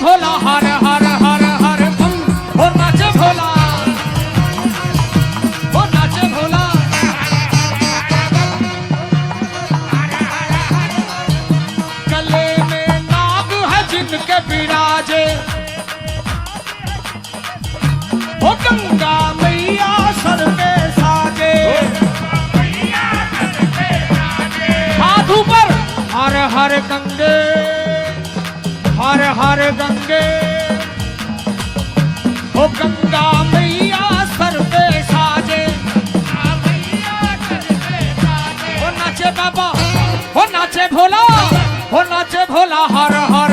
भोला हर हर हर हर बम हो नाचे भोला हो नाचे भोला गले में नाग है जिनके विराजे हो गंगा मैया सर पे साजे हाथ ऊपर हर हर गंगे हर हर गंगे हो गंगा मैया सर पे साजे हो नाचे बाबा हो नाचे भोला हर हर